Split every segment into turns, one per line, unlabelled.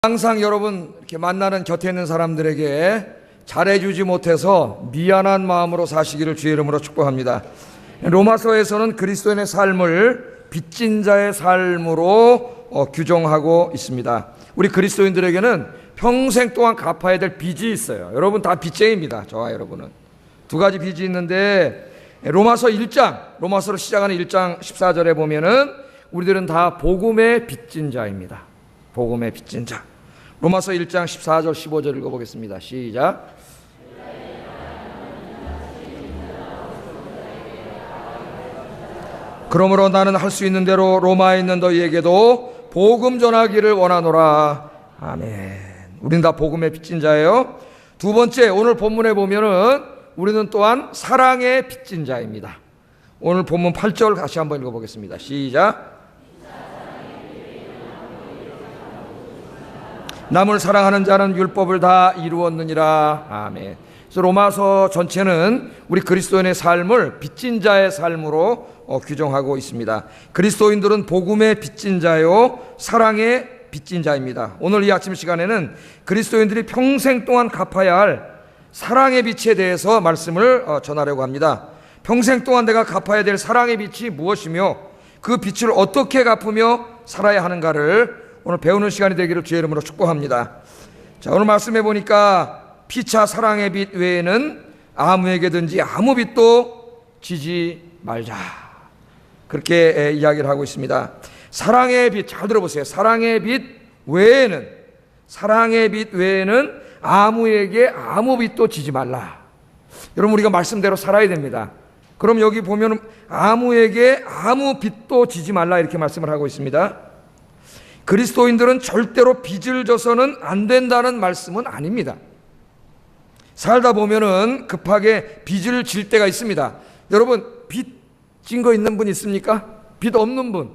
항상 여러분 이렇게 만나는 곁에 있는 사람들에게 잘해주지 못해서 미안한 마음으로 사시기를 주의 이름으로 축복합니다. 로마서에서는 그리스도인의 삶을 빚진 자의 삶으로 규정하고 있습니다. 우리 그리스도인들에게는 평생 동안 갚아야 될 빚이 있어요. 여러분 다 빚쟁이입니다. 저와 여러분은 두 가지 빚이 있는데, 로마서로 시작하는 1장 14절에 보면은 우리들은 다 복음의 빚진 자입니다. 복음의 빚진 자. 로마서 1장 14절 15절 읽어보겠습니다. 시작. 그러므로 나는 할 수 있는 대로 로마에 있는 너희에게도 복음 전하기를 원하노라. 아멘. 우린 다 복음의 빚진 자예요. 두 번째, 오늘 본문에 보면은 우리는 또한 사랑의 빚진 자입니다. 오늘 본문 8절 다시 한번 읽어보겠습니다. 시작. 남을 사랑하는 자는 율법을 다 이루었느니라. 아멘. 그래서 로마서 전체는 우리 그리스도인의 삶을 빚진 자의 삶으로 규정하고 있습니다. 그리스도인들은 복음의 빚진 자요, 사랑의 빚진 자입니다. 오늘 이 아침 시간에는 그리스도인들이 평생 동안 갚아야 할 사랑의 빚에 대해서 말씀을 전하려고 합니다. 평생 동안 내가 갚아야 될 사랑의 빚이 무엇이며 그 빚을 어떻게 갚으며 살아야 하는가를 오늘 배우는 시간이 되기를 주의 이름으로 축복합니다. 자, 오늘 말씀해 보니까 피차 사랑의 빚 외에는 아무에게든지 아무 빚도 지지 말자, 그렇게 이야기를 하고 있습니다. 사랑의 빚, 잘 들어보세요. 사랑의 빚 외에는 아무에게 아무 빚도 지지 말라. 여러분, 우리가 말씀대로 살아야 됩니다. 그럼 여기 보면 아무에게 아무 빚도 지지 말라 이렇게 말씀을 하고 있습니다. 그리스도인들은 절대로 빚을 져서는 안 된다는 말씀은 아닙니다. 살다 보면은 급하게 빚을 질 때가 있습니다. 여러분, 빚 진 거 있는 분 있습니까? 빚 없는 분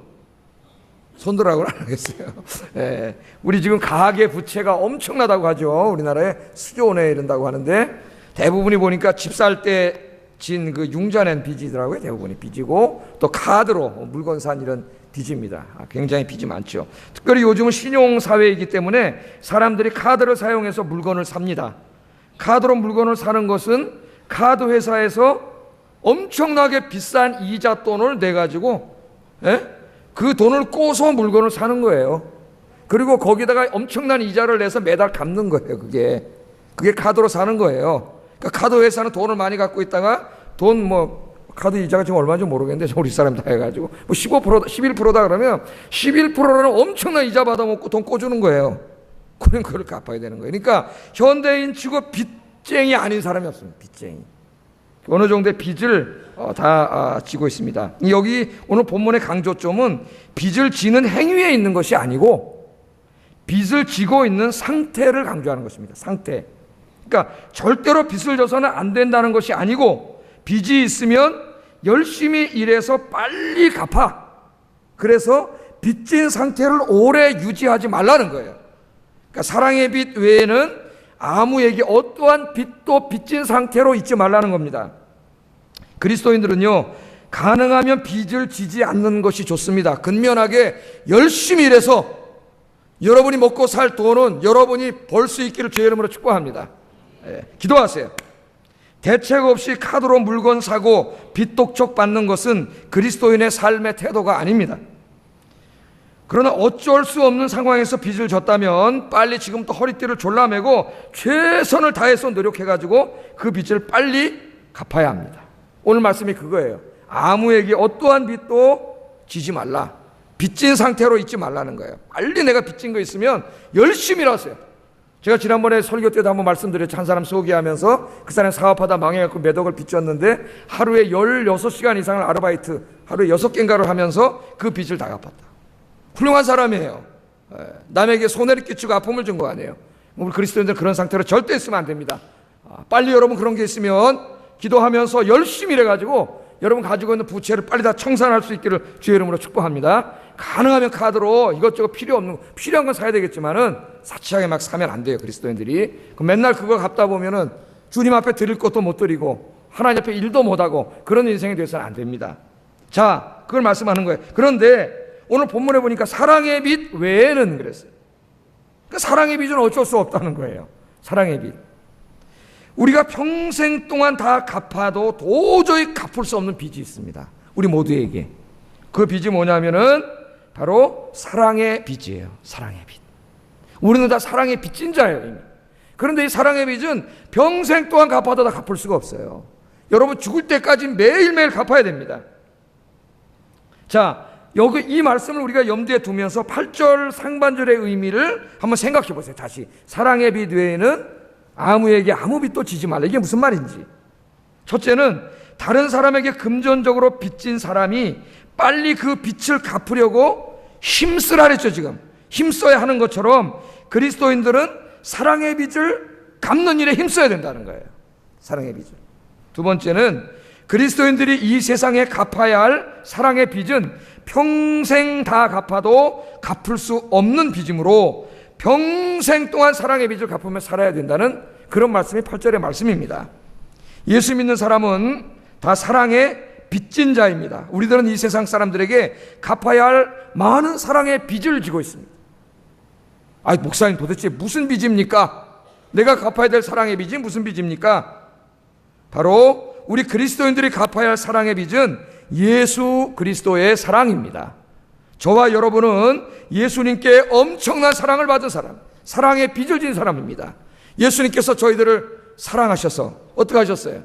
손들라고는 안 하겠어요. 예, 우리 지금 가계 부채가 엄청나다고 하죠. 우리나라에 수조원에 이른다고 하는데, 대부분이 보니까 집 살 때 진 그 융자낸 빚이더라고요. 대부분이 빚이고, 또 카드로 물건 산 이런 빚입니다. 굉장히 빚이 많죠. 특별히 요즘은 신용사회이기 때문에 사람들이 카드를 사용해서 물건을 삽니다. 카드로 물건을 사는 것은 카드 회사에서 엄청나게 비싼 이자 돈을 내가지고 그 돈을 꼬서 물건을 사는 거예요. 그리고 거기다가 엄청난 이자를 내서 매달 갚는 거예요. 그게 카드로 사는 거예요. 그러니까 카드 회사는 돈을 많이 갖고 있다가 카드 이자가 지금 얼마인지 모르겠는데 우리 사람 다 해가지고 15%, 11%다 그러면 11%는 엄청난 이자 받아먹고 돈 꿔주는 거예요. 그럼 그걸 갚아야 되는 거예요. 그러니까 현대인 치고 빚쟁이 아닌 사람이 없습니다. 빚쟁이. 어느 정도의 빚을 다 지고 있습니다. 여기 오늘 본문의 강조점은 빚을 지는 행위에 있는 것이 아니고 빚을 지고 있는 상태를 강조하는 것입니다. 상태. 그러니까 절대로 빚을 져서는 안 된다는 것이 아니고, 빚이 있으면 열심히 일해서 빨리 갚아. 그래서 빚진 상태를 오래 유지하지 말라는 거예요. 그러니까 사랑의 빚 외에는 아무에게 어떠한 빚도 빚진 상태로 있지 말라는 겁니다. 그리스도인들은요, 가능하면 빚을 지지 않는 것이 좋습니다. 근면하게 열심히 일해서 여러분이 먹고 살 돈은 여러분이 벌 수 있기를 주의 이름으로 축복합니다. 기도하세요. 대책 없이 카드로 물건 사고 빚 독촉 받는 것은 그리스도인의 삶의 태도가 아닙니다. 그러나 어쩔 수 없는 상황에서 빚을 졌다면 빨리 지금부터 허리띠를 졸라매고 최선을 다해서 노력해가지고 그 빚을 빨리 갚아야 합니다. 오늘 말씀이 그거예요. 아무에게 어떠한 빚도 지지 말라. 빚진 상태로 있지 말라는 거예요. 빨리 내가 빚진 거 있으면 열심히 일하세요. 제가 지난번에 설교 때도 한번 말씀드렸죠. 한 사람 소개하면서 그 사람 사업하다 망해갖고 몇 억을 빚졌는데 하루에 16시간 이상을 아르바이트, 하루에 6개인가를 하면서 그 빚을 다 갚았다. 훌륭한 사람이에요. 남에게 손해를 끼치고 아픔을 준 거 아니에요. 우리 그리스도인들 그런 상태로 절대 있으면 안 됩니다. 빨리 여러분 그런 게 있으면 기도하면서 열심히 일해가지고 여러분 가지고 있는 부채를 빨리 다 청산할 수 있기를 주의 이름으로 축복합니다. 가능하면 카드로 이것저것 필요한 건 사야 되겠지만은 사치하게 막 사면 안 돼요. 그리스도인들이. 맨날 그거 갚다 보면은 주님 앞에 드릴 것도 못 드리고 하나님 앞에 일도 못하고 그런 인생이 되어서는 안 됩니다. 자, 그걸 말씀하는 거예요. 그런데 오늘 본문에 보니까 사랑의 빚 외에는 그랬어요. 그 사랑의 빚은 어쩔 수 없다는 거예요. 사랑의 빚. 우리가 평생 동안 다 갚아도 도저히 갚을 수 없는 빚이 있습니다. 우리 모두에게. 그 빚이 뭐냐면은 바로 사랑의 빚이에요. 사랑의 빚. 우리는 다 사랑의 빚진 자예요, 이미. 그런데 이 사랑의 빚은 평생 동안 갚아도 다 갚을 수가 없어요. 여러분 죽을 때까지 매일매일 갚아야 됩니다. 자, 여기 이 말씀을 우리가 염두에 두면서 8절 상반절의 의미를 한번 생각해 보세요. 다시. 사랑의 빚 외에는 아무에게 아무 빚도 지지 말라. 이게 무슨 말인지. 첫째는 다른 사람에게 금전적으로 빚진 사람이 빨리 그 빚을 갚으려고 힘쓰라 그랬죠. 지금 힘써야 하는 것처럼 그리스도인들은 사랑의 빚을 갚는 일에 힘써야 된다는 거예요. 사랑의 빚을. 두 번째는 그리스도인들이 이 세상에 갚아야 할 사랑의 빚은 평생 다 갚아도 갚을 수 없는 빚이므로 평생 동안 사랑의 빚을 갚으며 살아야 된다는 그런 말씀이 8절의 말씀입니다. 예수 믿는 사람은 다 사랑의 빚진 자입니다. 우리들은 이 세상 사람들에게 갚아야 할 많은 사랑의 빚을 지고 있습니다. 목사님 도대체 무슨 빚입니까? 내가 갚아야 될 사랑의 빚이 무슨 빚입니까? 바로 우리 그리스도인들이 갚아야 할 사랑의 빚은 예수 그리스도의 사랑입니다. 저와 여러분은 예수님께 엄청난 사랑을 받은 사람, 사랑의 빚을 진 사람입니다. 예수님께서 저희들을 사랑하셔서 어떻게 하셨어요?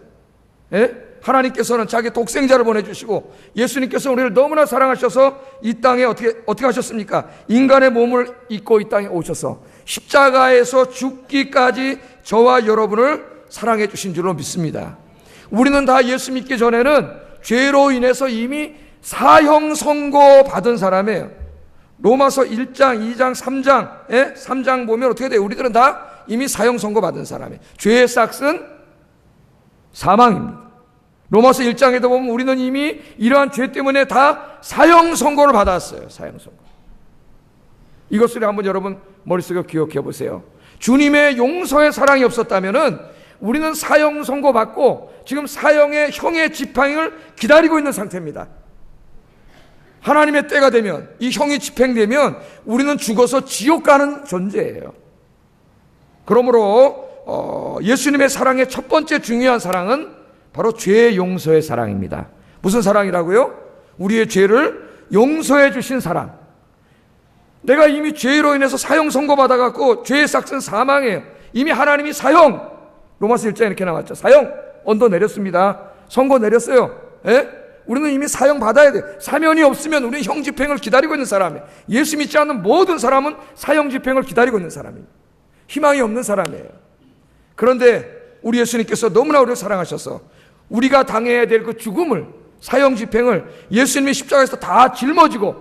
하나님께서는 자기 독생자를 보내주시고 예수님께서 우리를 너무나 사랑하셔서 이 땅에 어떻게 하셨습니까? 인간의 몸을 입고 이 땅에 오셔서 십자가에서 죽기까지 저와 여러분을 사랑해 주신 줄로 믿습니다. 우리는 다 예수 믿기 전에는 죄로 인해서 이미 사형 선고 받은 사람이에요. 로마서 1장, 2장, 3장, 3장 보면 어떻게 돼요? 우리들은 다 이미 사형 선고 받은 사람이에요. 죄의 싹은 사망입니다. 로마서 1장에도 보면 우리는 이미 이러한 죄 때문에 다 사형 선고를 받았어요. 사형 선고. 이것을 한번 여러분 머릿속에 기억해 보세요. 주님의 용서의 사랑이 없었다면은 우리는 사형 선고 받고 지금 사형의 형의 집행을 기다리고 있는 상태입니다. 하나님의 때가 되면 이 형이 집행되면 우리는 죽어서 지옥 가는 존재예요. 그러므로 예수님의 사랑의 첫 번째 중요한 사랑은 바로 죄 용서의 사랑입니다. 무슨 사랑이라고요? 우리의 죄를 용서해 주신 사랑. 내가 이미 죄로 인해서 사형 선고받아갖고 죄의 싹은 사망이에요. 이미 하나님이 사형, 로마서 1장에 이렇게 나왔죠. 사형 언도 내렸습니다. 선고 내렸어요. 우리는 이미 사형 받아야 돼요. 사면이 없으면 우리는 형 집행을 기다리고 있는 사람이에요. 예수 믿지 않는 모든 사람은 사형 집행을 기다리고 있는 사람이에요. 희망이 없는 사람이에요. 그런데 우리 예수님께서 너무나 우리를 사랑하셔서 우리가 당해야 될 그 죽음을, 사형 집행을 예수님이 십자가에서 다 짊어지고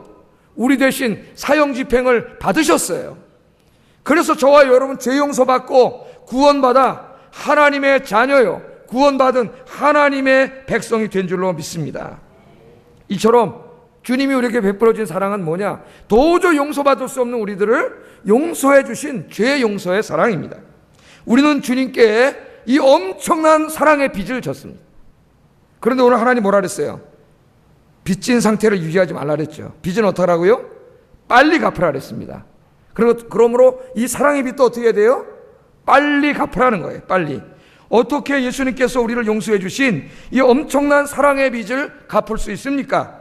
우리 대신 사형 집행을 받으셨어요. 그래서 저와 여러분 죄 용서받고 구원받아 하나님의 자녀요, 구원받은 하나님의 백성이 된 줄로 믿습니다. 이처럼 주님이 우리에게 베풀어진 사랑은 뭐냐? 도저히 용서받을 수 없는 우리들을 용서해 주신 죄 용서의 사랑입니다. 우리는 주님께 이 엄청난 사랑의 빚을 졌습니다. 그런데 오늘 하나님 뭐라 그랬어요? 빚진 상태를 유지하지 말라 그랬죠. 빚은 어떡하라고요? 빨리 갚으라 그랬습니다. 그러므로 이 사랑의 빚도 어떻게 해야 돼요? 빨리 갚으라는 거예요. 빨리. 어떻게 예수님께서 우리를 용서해 주신 이 엄청난 사랑의 빚을 갚을 수 있습니까?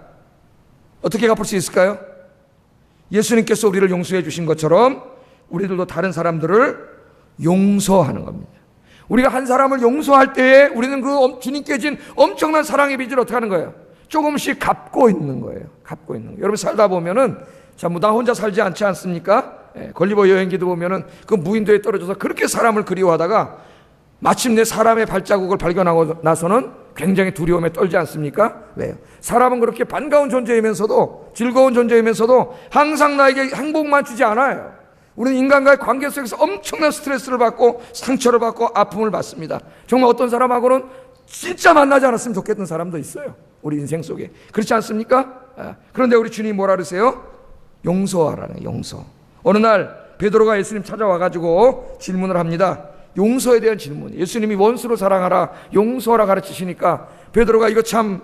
어떻게 갚을 수 있을까요? 예수님께서 우리를 용서해 주신 것처럼 우리들도 다른 사람들을 용서하는 겁니다. 우리가 한 사람을 용서할 때에 우리는 그 주님께 진 엄청난 사랑의 빚을 어떻게 하는 거예요? 조금씩 갚고 있는 거예요. 갚고 있는 거예요. 여러분 살다 보면은 나 혼자 살지 않지 않습니까? 걸리버 여행기도 보면은 그 무인도에 떨어져서 그렇게 사람을 그리워하다가 마침내 사람의 발자국을 발견하고 나서는 굉장히 두려움에 떨지 않습니까? 왜요? 사람은 그렇게 반가운 존재이면서도 즐거운 존재이면서도 항상 나에게 행복만 주지 않아요. 우리는 인간과의 관계 속에서 엄청난 스트레스를 받고 상처를 받고 아픔을 받습니다. 정말 어떤 사람하고는 진짜 만나지 않았으면 좋겠던 사람도 있어요. 우리 인생 속에. 그렇지 않습니까? 그런데 우리 주님이 뭐라 그러세요? 용서하라는 용서. 어느 날 베드로가 예수님 찾아와가지고 질문을 합니다. 용서에 대한 질문. 예수님이 원수를 사랑하라, 용서하라 가르치시니까 베드로가 이거 참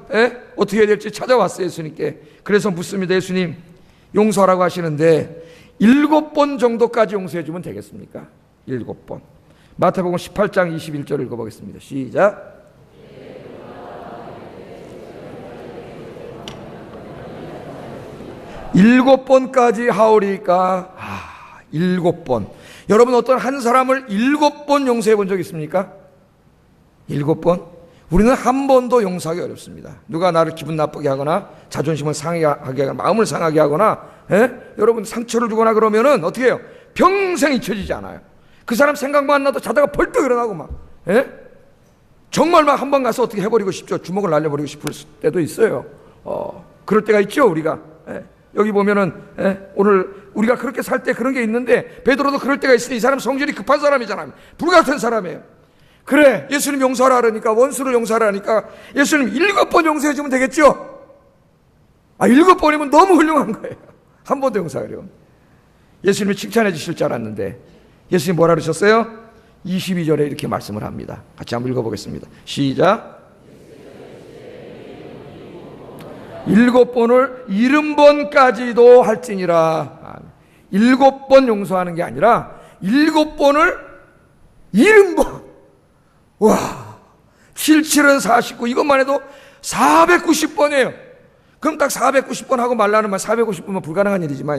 어떻게 해야 될지 찾아왔어요. 예수님께. 그래서 묻습니다. 예수님, 용서하라고 하시는데 7번 정도까지 용서해 주면 되겠습니까? 7번. 마태복음 18장 21절 읽어보겠습니다. 시작. 일곱 번까지 하오리까? 7번. 여러분 어떤 한 사람을 7번 용서해 본 적 있습니까? 7번? 우리는 한 번도 용서하기 어렵습니다. 누가 나를 기분 나쁘게 하거나 자존심을 상하게 하거나 마음을 상하게 하거나 여러분 상처를 주거나 그러면은 어떻게 해요? 평생 잊혀지지 않아요. 그 사람 생각만 나도 자다가 벌떡 일어나고 막 정말 막 한 번 가서 어떻게 해버리고 싶죠. 주먹을 날려버리고 싶을 때도 있어요. 그럴 때가 있죠. 우리가 여기 보면은 오늘 우리가 그렇게 살 때 그런 게 있는데 베드로도 그럴 때가 있으니 이 사람 성질이 급한 사람이잖아요. 불같은 사람이에요. 그래 예수님 용서하라 그러니까 원수를 용서하라 하니까 예수님 7번 용서해 주면 되겠죠. 7번이면 너무 훌륭한 거예요. 한 번도 용서하려고. 예수님이 칭찬해 주실 줄 알았는데 예수님 뭐라 그러셨어요? 22절에 이렇게 말씀을 합니다. 같이 한번 읽어보겠습니다. 시작. 7번을 70번까지도 할지니라. 7번 용서하는 게 아니라 7번을 70번. 와, 77은 49. 이것만 해도 490번이에요. 그럼 딱 490번 하고 말라는 말, 490번은 불가능한 일이지만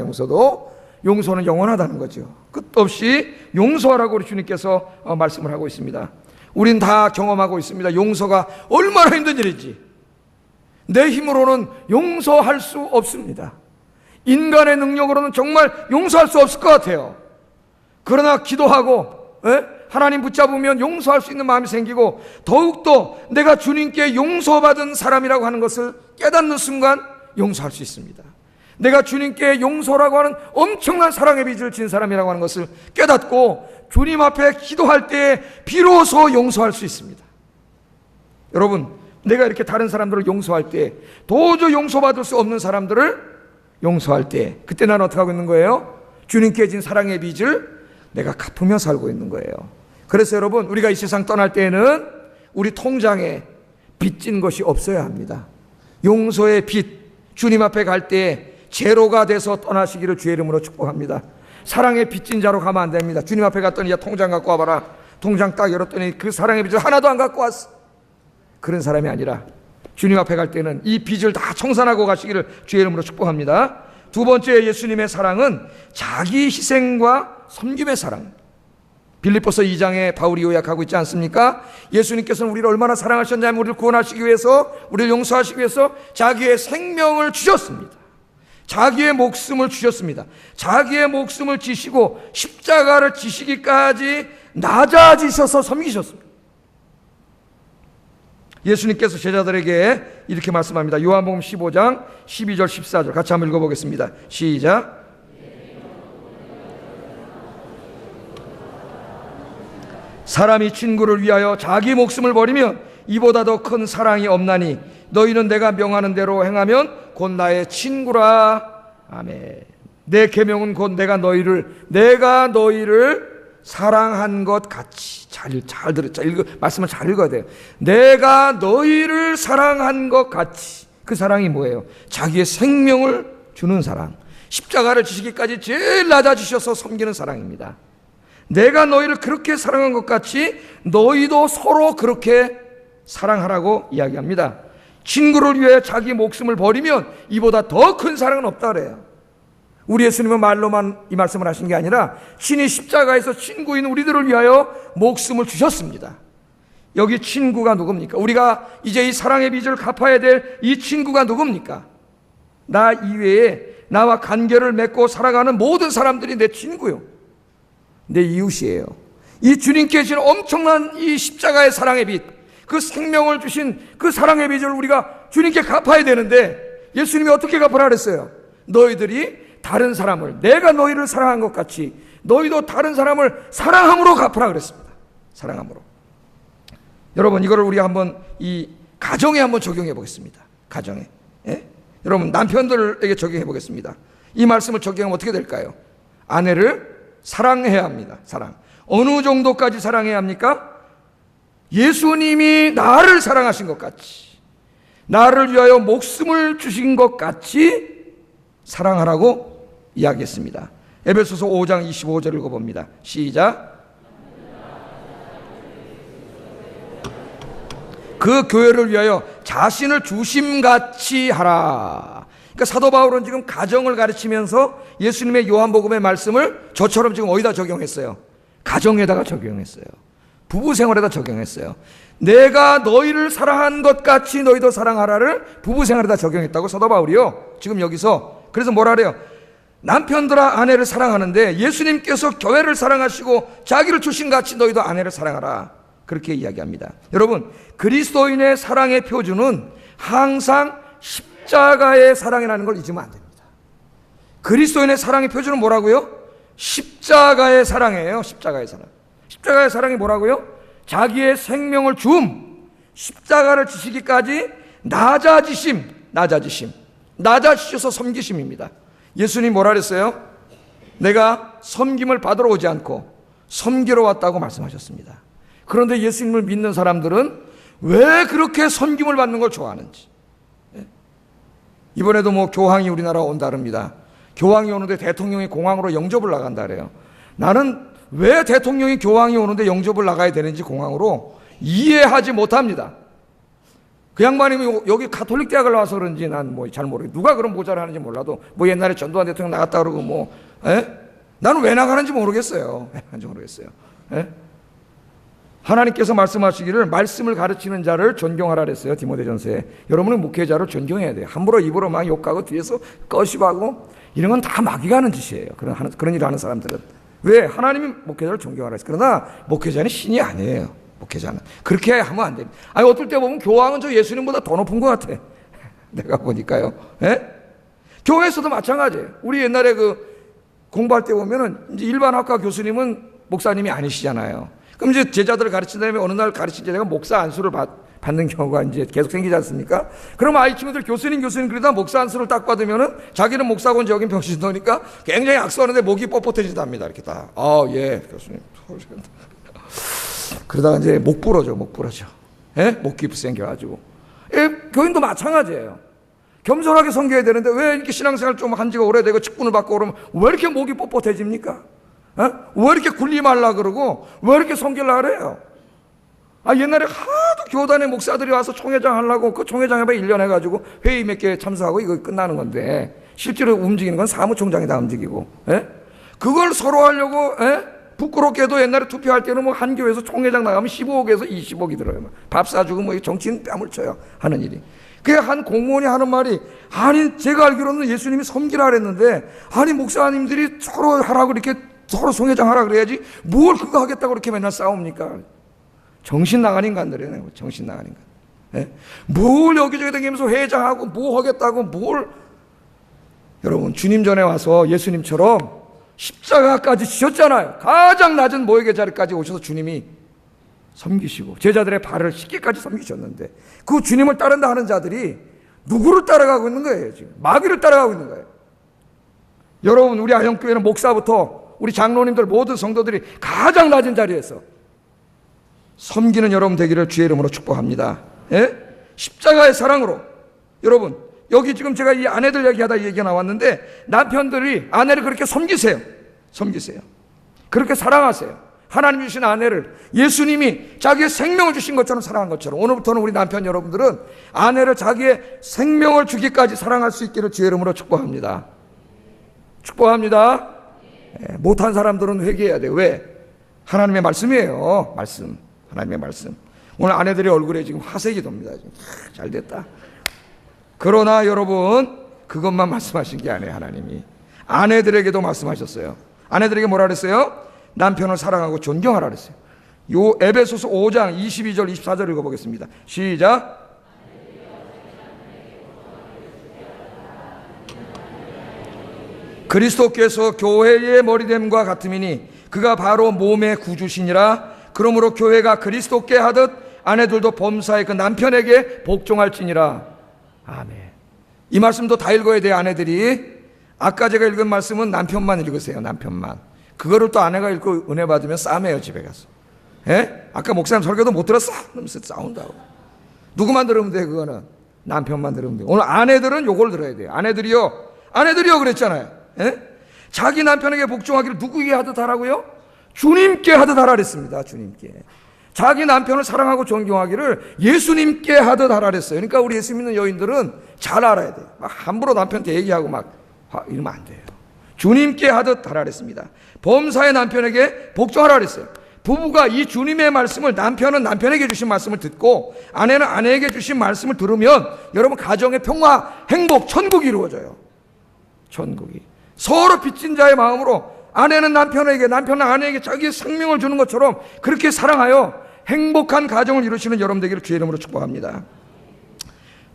용서는 영원하다는 거죠. 끝없이 용서하라고 우리 주님께서 말씀을 하고 있습니다. 우린 다 경험하고 있습니다. 용서가 얼마나 힘든 일인지. 내 힘으로는 용서할 수 없습니다. 인간의 능력으로는 정말 용서할 수 없을 것 같아요. 그러나 기도하고 하나님 붙잡으면 용서할 수 있는 마음이 생기고 더욱더 내가 주님께 용서받은 사람이라고 하는 것을 깨닫는 순간 용서할 수 있습니다. 내가 주님께 용서라고 하는 엄청난 사랑의 빚을 진 사람이라고 하는 것을 깨닫고 주님 앞에 기도할 때 비로소 용서할 수 있습니다. 여러분, 내가 이렇게 다른 사람들을 용서할 때 도저히 용서받을 수 없는 사람들을 용서할 때 그때 나는 어떻게 하고 있는 거예요? 주님께 진 사랑의 빚을 내가 갚으며 살고 있는 거예요. 그래서 여러분, 우리가 이 세상 떠날 때에는 우리 통장에 빚진 것이 없어야 합니다. 용서의 빚, 주님 앞에 갈 때 제로가 돼서 떠나시기를 주의 이름으로 축복합니다. 사랑의 빚진 자로 가면 안 됩니다. 주님 앞에 갔더니 야 통장 갖고 와봐라. 통장 딱 열었더니 그 사랑의 빚을 하나도 안 갖고 왔어. 그런 사람이 아니라 주님 앞에 갈 때는 이 빚을 다 청산하고 가시기를 주의 이름으로 축복합니다. 두 번째 예수님의 사랑은 자기 희생과 섬김의 사랑. 빌립보서 2장에 바울이 요약하고 있지 않습니까? 예수님께서는 우리를 얼마나 사랑하셨냐면 우리를 구원하시기 위해서, 우리를 용서하시기 위해서 자기의 생명을 주셨습니다. 자기의 목숨을 주셨습니다. 자기의 목숨을 지시고 십자가를 지시기까지 낮아지셔서 섬기셨습니다. 예수님께서 제자들에게 이렇게 말씀합니다. 요한복음 15장 12절 14절 같이 한번 읽어보겠습니다. 시작. 사람이 친구를 위하여 자기 목숨을 버리면 이보다 더 큰 사랑이 없나니 너희는 내가 명하는 대로 행하면 곧 나의 친구라. 아멘. 내 계명은 곧 내가 너희를 사랑한 것 같이. 잘 들었죠. 말씀을 잘 읽어야 돼요. 내가 너희를 사랑한 것 같이. 그 사랑이 뭐예요? 자기의 생명을 주는 사랑. 십자가를 지시기까지 제일 낮아지셔서 섬기는 사랑입니다. 내가 너희를 그렇게 사랑한 것 같이 너희도 서로 그렇게 사랑하라고 이야기합니다. 친구를 위해 자기 목숨을 버리면 이보다 더 큰 사랑은 없다 그래요. 우리 예수님은 말로만 이 말씀을 하신 게 아니라 친히 십자가에서 친구인 우리들을 위하여 목숨을 주셨습니다. 여기 친구가 누굽니까? 우리가 이제 이 사랑의 빚을 갚아야 될 이 친구가 누굽니까? 나 이외에 나와 관계를 맺고 살아가는 모든 사람들이 내 친구요, 내 이웃이에요. 이 주님께 주신 엄청난 이 십자가의 사랑의 빚, 그 생명을 주신 그 사랑의 빚을 우리가 주님께 갚아야 되는데 예수님이 어떻게 갚으라 그랬어요? 너희들이 다른 사람을 내가 너희를 사랑한 것 같이 너희도 다른 사람을 사랑함으로 갚으라 그랬습니다. 사랑함으로. 여러분, 이거를 우리가 한번 이 가정에 한번 적용해 보겠습니다. 가정에. 여러분, 남편들에게 적용해 보겠습니다. 이 말씀을 적용하면 어떻게 될까요? 아내를 사랑해야 합니다. 사랑. 어느 정도까지 사랑해야 합니까? 예수님이 나를 사랑하신 것 같이, 나를 위하여 목숨을 주신 것 같이 사랑하라고 이야기했습니다. 에베소서 5장 25절 읽어봅니다. 시작. 그 교회를 위하여 자신을 주심같이 하라. 그러니까 사도 바울은 지금 가정을 가르치면서 예수님의 요한복음의 말씀을 저처럼 지금 어디다 적용했어요? 가정에다가 적용했어요. 부부 생활에다 적용했어요. 내가 너희를 사랑한 것 같이 너희도 사랑하라를 부부 생활에다 적용했다고 사도 바울이요. 지금 여기서 그래서 뭐라 그래요? 남편들아 아내를 사랑하는데 예수님께서 교회를 사랑하시고 자기를 주신같이 너희도 아내를 사랑하라. 그렇게 이야기합니다. 여러분, 그리스도인의 사랑의 표준은 항상 십자가의 사랑이라는 걸 잊으면 안 됩니다. 그리스도인의 사랑의 표준은 뭐라고요? 십자가의 사랑이에요. 십자가의 사랑. 십자가의 사랑이 뭐라고요? 자기의 생명을 십자가를 지시기까지 낮아지셔서 섬기심입니다. 예수님 뭐라 그랬어요? 내가 섬김을 받으러 오지 않고 섬기러 왔다고 말씀하셨습니다. 그런데 예수님을 믿는 사람들은 왜 그렇게 섬김을 받는 걸 좋아하는지. 이번에도 뭐 교황이 우리나라 온다릅니다. 교황이 오는데 대통령이 공항으로 영접을 나간다 그래요. 나는 왜 대통령이 교황이 오는데 영접을 나가야 되는지 공항으로 이해하지 못합니다. 그 양반이 여기 가톨릭 대학을 나와서 그런지 난 뭐 잘 모르겠어요. 누가 그런 모자를 하는지 몰라도 뭐 옛날에 전두환 대통령 나갔다 그러고 나는 왜 나가는지 모르겠어요. 하나님께서 말씀하시기를 말씀을 가르치는 자를 존경하라 그랬어요. 디모데전서에. 여러분은 목회자를 존경해야 돼요. 함부로 입으로 막 욕하고 뒤에서 꺼시하고 이런 건 다 마귀가 하는 짓이에요. 그런 일을 하는 사람들은. 왜? 하나님이 목회자를 존경하라 했어요. 그러나 목회자는 신이 아니에요. 목회자는. 그렇게 하면 안 됩니다. 아니 어떨 때 보면 교황은 저 예수님보다 더 높은 것 같아. 내가 보니까요. 교회에서도 마찬가지예요. 우리 옛날에 공부할 때 보면은 이제 일반 학과 교수님은 목사님이 아니시잖아요. 그럼 이제 제자들을 가르친 다음에 어느 날 가르친 제자가 목사 안수를 받는 경우가 이제 계속 생기지 않습니까? 그럼 아이 친구들 교수님 그러다 목사 안수를 딱 받으면은 자기는 목사고 이제 여긴 병신도니까 굉장히 악수하는데 목이 뻣뻣해진답니다. 이렇게 다. 예, 교수님. 그러다가 이제 목 부러져. 목 깊이 생겨가지고. 교인도 마찬가지예요. 겸손하게 섬겨야 되는데 왜 이렇게 신앙생활 좀 한 지가 오래되고 직분을 받고 그러면 왜 이렇게 목이 뻣뻣해집니까? 왜 이렇게 굴리 말라 그러고 왜 이렇게 섬기려고 그래요? 옛날에 하도 교단의 목사들이 와서 총회장 하려고 그 총회장 해봐 1년 해가지고 회의 몇 개 참석하고 이거 끝나는 건데 실제로 움직이는 건 사무총장이 다 움직이고 그걸 서로 하려고 부끄럽게도 옛날에 투표할 때는 뭐 한 교회에서 총회장 나가면 15억에서 20억이 들어요. 밥 사주고 뭐 정치인 뺨을 쳐요. 하는 일이. 그게 한 공무원이 하는 말이 제가 알기로는 예수님이 섬기라 그랬는데 목사님들이 서로 하라고 이렇게 서로 총회장 하라 그래야지 뭘 그거 하겠다고 그렇게 맨날 싸웁니까? 정신 나간 인간들이네요. 정신 나간 인간. 뭘 여기저기 다니면서 회장하고 뭐 하겠다고 여러분 주님 전에 와서 예수님처럼 십자가까지 지셨잖아요. 가장 낮은 모욕의 자리까지 오셔서 주님이 섬기시고 제자들의 발을 씻기까지 섬기셨는데 그 주님을 따른다 하는 자들이 누구를 따라가고 있는 거예요? 지금 마귀를 따라가고 있는 거예요. 여러분 우리 아현교회는 목사부터 우리 장로님들 모든 성도들이 가장 낮은 자리에서 섬기는 여러분 되기를 주의 이름으로 축복합니다. 십자가의 사랑으로. 여러분 여기 지금 제가 이 아내들 얘기하다 얘기가 나왔는데 남편들이 아내를 그렇게 섬기세요. 그렇게 사랑하세요. 하나님 주신 아내를 예수님이 자기의 생명을 주신 것처럼 사랑한 것처럼 오늘부터는 우리 남편 여러분들은 아내를 자기의 생명을 주기까지 사랑할 수 있기를 주의 이름으로 축복합니다. 못한 사람들은 회개해야 돼요. 왜? 하나님의 말씀이에요. 하나님의 말씀. 오늘 아내들의 얼굴에 지금 화색이 돕니다. 잘 됐다. 그러나 여러분 그것만 말씀하신 게 아니에요. 하나님이 아내들에게도 말씀하셨어요. 아내들에게 뭐라 그랬어요? 남편을 사랑하고 존경하라 그랬어요. 요 에베소서 5장 22절 24절 읽어보겠습니다. 시작. 그리스도께서 교회의 머리됨과 같음이니 그가 바로 몸의 구주시니라. 그러므로 교회가 그리스도께 하듯 아내들도 범사에 그 남편에게 복종할지니라. 아멘. 이 말씀도 다 읽어야 돼요. 아내들이. 아까 제가 읽은 말씀은 남편만 읽으세요. 남편만. 그거를 또 아내가 읽고 은혜 받으면 싸매요. 집에 가서. 아까 목사님 설교도 못 들었어? 그러면서 싸운다고. 누구만 들으면 돼? 그거는 남편만 들으면 돼. 오늘 아내들은 요걸 들어야 돼요. 아내들이요 그랬잖아요. 자기 남편에게 복종하기를 누구에게 하듯 하라고요? 주님께 하듯 하라 그랬습니다. 주님께. 자기 남편을 사랑하고 존경하기를 예수님께 하듯 하라 그랬어요. 그러니까 우리 예수 믿는 여인들은 잘 알아야 돼요. 막 함부로 남편한테 얘기하고 막 이러면 안 돼요. 주님께 하듯 하라 그랬습니다. 범사의 남편에게 복종하라 그랬어요. 부부가 이 주님의 말씀을, 남편은 남편에게 주신 말씀을 듣고 아내는 아내에게 주신 말씀을 들으면 여러분 가정의 평화, 행복, 천국이 이루어져요. 천국이. 서로 빚진 자의 마음으로 아내는 남편에게, 남편은 아내에게 자기의 생명을 주는 것처럼 그렇게 사랑하여 행복한 가정을 이루시는 여러분 되기를 주의 이름으로 축복합니다.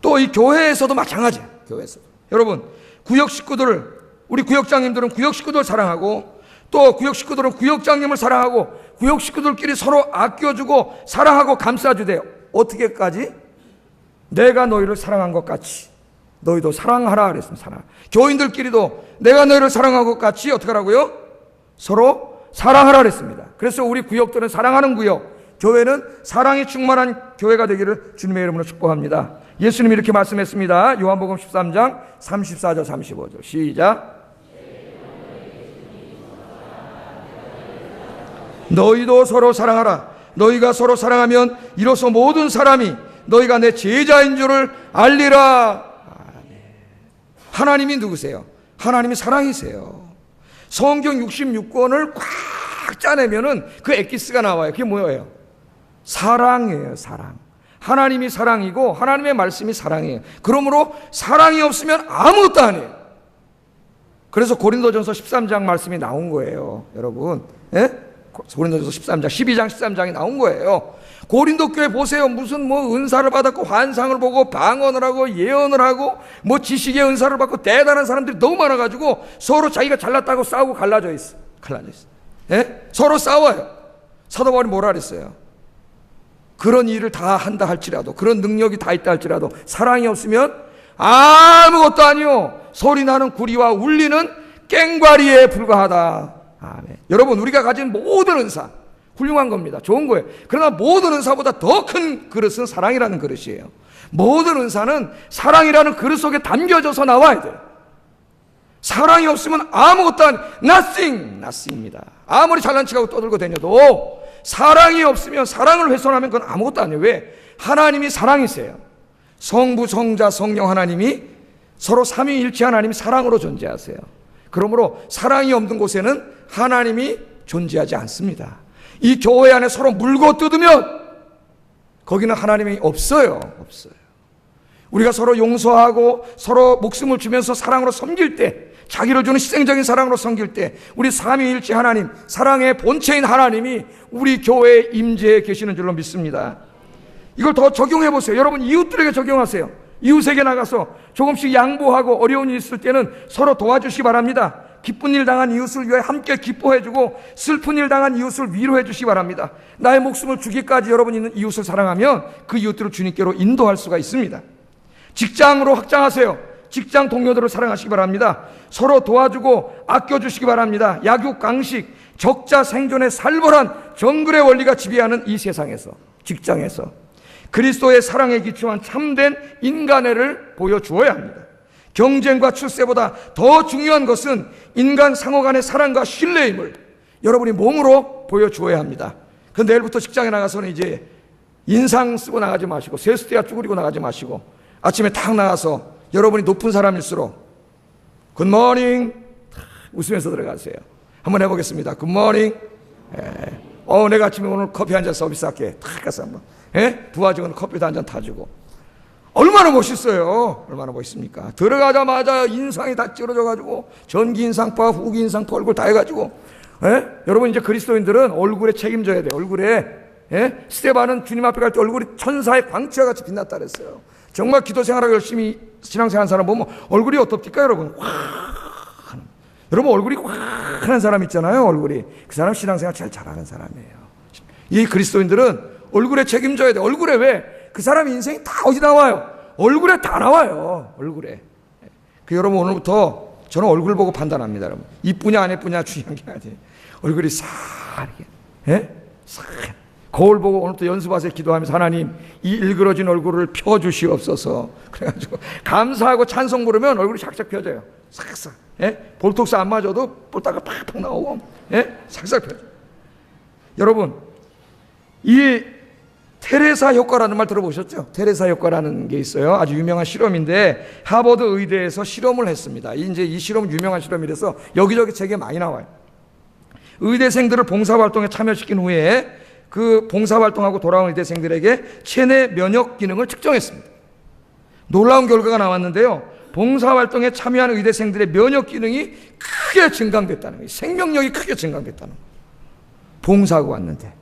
또 이 교회에서도 마찬가지예요. 교회에서도. 여러분, 구역 식구들을, 우리 구역장님들은 구역 식구들을 사랑하고 또 구역 식구들은 구역장님을 사랑하고 구역 식구들끼리 서로 아껴주고 사랑하고 감싸주대요. 어떻게까지? 내가 너희를 사랑한 것 같이 너희도 사랑하라 그랬습니다. 사랑. 교인들끼리도 내가 너희를 사랑한 것 같이 어떻게 하라고요? 서로 사랑하라 그랬습니다. 그래서 우리 구역들은 사랑하는 구역, 교회는 사랑이 충만한 교회가 되기를 주님의 이름으로 축복합니다. 예수님이 이렇게 말씀했습니다. 요한복음 13장 34절 35절 시작. 너희도 서로 사랑하라. 너희가 서로 사랑하면 이로써 모든 사람이 너희가 내 제자인 줄을 알리라. 아멘. 하나님이 누구세요? 하나님이 사랑이세요. 성경 66권을 꽉 짜내면은 그 엑기스가 나와요. 그게 뭐예요? 사랑이에요. 사랑. 하나님이 사랑이고 하나님의 말씀이 사랑이에요. 그러므로 사랑이 없으면 아무것도 아니에요. 그래서 고린도전서 13장 말씀이 나온 거예요. 여러분, 예? 고린도전서 13장, 12장, 13장이 나온 거예요. 고린도 교회 보세요. 무슨 뭐 은사를 받았고 환상을 보고 방언을 하고 예언을 하고 뭐 지식의 은사를 받고 대단한 사람들이 너무 많아가지고 서로 자기가 잘났다고 싸우고 갈라져 있어. 예? 서로 싸워요. 사도 바울이 뭐라 그랬어요? 그런 일을 다 한다 할지라도, 그런 능력이 다 있다 할지라도 사랑이 없으면 아무것도 아니요, 소리 나는 구리와 울리는 꽹과리에 불과하다. 아멘. 여러분, 우리가 가진 모든 은사 훌륭한 겁니다. 좋은 거예요. 그러나 모든 은사보다 더 큰 그릇은 사랑이라는 그릇이에요. 모든 은사는 사랑이라는 그릇 속에 담겨져서 나와야 돼요. 사랑이 없으면 아무것도 nothing입니다. 아무리 잘난 척하고 떠들고 다녀도 사랑이 없으면, 사랑을 훼손하면 그건 아무것도 아니에요. 왜? 하나님이 사랑이세요. 성부, 성자, 성령 하나님이 서로 삼위일체 하나님이 사랑으로 존재하세요. 그러므로 사랑이 없는 곳에는 하나님이 존재하지 않습니다. 이 교회 안에 서로 물고 뜯으면 거기는 하나님이 없어요. 우리가 서로 용서하고 서로 목숨을 주면서 사랑으로 섬길 때, 자기를 주는 희생적인 사랑으로 섬길 때 우리 삼위일체 하나님, 사랑의 본체인 하나님이 우리 교회에 임재해 계시는 줄로 믿습니다. 이걸 더 적용해 보세요. 여러분, 이웃들에게 적용하세요. 이웃에게 나가서 조금씩 양보하고 어려운 일 있을 때는 서로 도와주시기 바랍니다. 기쁜 일 당한 이웃을 위해 함께 기뻐해주고 슬픈 일 당한 이웃을 위로해 주시기 바랍니다. 나의 목숨을 주기까지 여러분이 있는 이웃을 사랑하면 그 이웃들을 주님께로 인도할 수가 있습니다. 직장으로 확장하세요. 직장 동료들을 사랑하시기 바랍니다. 서로 도와주고 아껴주시기 바랍니다. 약육, 강식, 적자 생존의 살벌한 정글의 원리가 지배하는 이 세상에서, 직장에서 그리스도의 사랑에 기초한 참된 인간애를 보여주어야 합니다. 경쟁과 출세보다 더 중요한 것은 인간 상호 간의 사랑과 신뢰임을 여러분이 몸으로 보여주어야 합니다. 그 내일부터 직장에 나가서는 이제 인상 쓰고 나가지 마시고 세수대야 쭈그리고 나가지 마시고 아침에 탁 나가서 여러분이 높은 사람일수록 굿모닝 웃으면서 들어가세요. 한번 해보겠습니다. 굿모닝. 내가 아침에 오늘 커피 한 잔 서비스할게. 탁 가서 한번 부하직원 커피도 한 잔 타주고. 얼마나 멋있어요. 얼마나 멋있습니까? 들어가자마자 인상이 다 찌러져가지고 전기 인상파, 후기 인상파 얼굴 다 해가지고. 여러분, 이제 그리스도인들은 얼굴에 책임져야 돼요. 얼굴에. 스데반은 주님 앞에 갈 때 얼굴이 천사의 광채와 같이 빛났다 그랬어요. 정말 기도 생활하고 열심히 신앙생활하는 사람 보면 얼굴이 어떻습니까, 여러분? 여러분, 얼굴이 확하는 사람 있잖아요. 얼굴이. 그 사람 신앙생활 제일 잘하는 사람이에요. 이 그리스도인들은 얼굴에 책임져야 돼. 얼굴에 왜? 그 사람 인생이 다 어디 나와요? 얼굴에 다 나와요. 얼굴에. 여러분, 오늘부터 저는 얼굴 보고 판단합니다. 여러분, 이쁘냐 안 이쁘냐 중요한 게 아니에요. 얼굴이 싹 이렇게, 싹. 거울 보고 오늘부터 연습하세요. 기도하면서 하나님, 이 일그러진 얼굴을 펴주시옵소서. 그래가지고 감사하고 찬송 부르면 얼굴이 샥샥 펴져요. 싹싹. 예? 볼톡스 안 맞아도 볼따가 팍팍 나오고, 예? 싹싹 펴져. 여러분, 이 테레사 효과라는 말 들어보셨죠? 테레사 효과라는 게 있어요. 아주 유명한 실험인데 하버드 의대에서 실험을 했습니다. 이제 이 실험 유명한 실험이라서 여기저기 책에 많이 나와요. 의대생들을 봉사활동에 참여시킨 후에 그 봉사활동하고 돌아온 의대생들에게 체내 면역 기능을 측정했습니다. 놀라운 결과가 나왔는데요. 봉사활동에 참여한 의대생들의 면역 기능이 크게 증강됐다는 거예요. 생명력이 크게 증강됐다는 거예요. 봉사하고 왔는데,